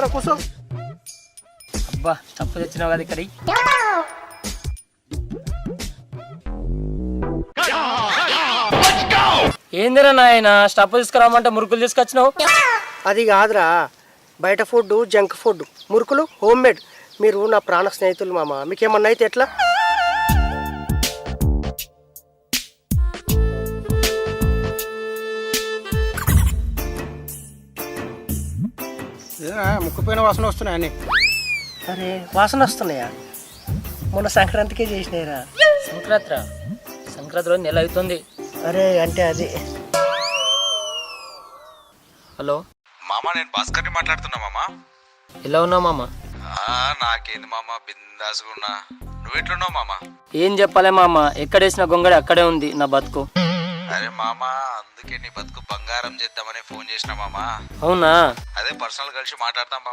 కూర్చోరా కూర్చో. అబ్బా తప్పు తెచ్చినావు కదా ఇక్కడ. ఏందిరా నాయన స్టప్ తీసుకురామంటే మురుకులు తీసుకొచ్చినావు? అది కాదురా, బయట ఫుడ్ జంక్ ఫుడ్, మురుకులు హోమ్ మేడ్. మీరు నా ప్రాణ స్నేహితులు మామ, మీకేమన్నా అయితే ఎట్లా? ముక్కుపోయిన వాసన వస్తున్నాయి అన్ని. అరే వాసన వస్తున్నాయా? మొన్న సంక్రాంతికే చేసినాయిరా. సంక్రాంతి రోజు నెల అవుతుంది. అరే అంటే అది. హలో మామ, నేను భాస్కర్ని మాట్లాడుతున్నా మామ. ఎలా ఉన్నావు మామ? నాకేంది మామ, బిందాసుకున్నా. నువ్వు ఎట్లున్నావు మామ? ఏం చెప్పాలే మామ, ఎక్కడేసిన గొంగడి అక్కడే ఉంది నా బతుకు. అరే మామ, అందుకే నీ బతుకు బంగారం చేద్దామని ఫోన్ చేసిన మామ. అవునా? అదే పర్సనల్ కలిసి మాట్లాడతాం.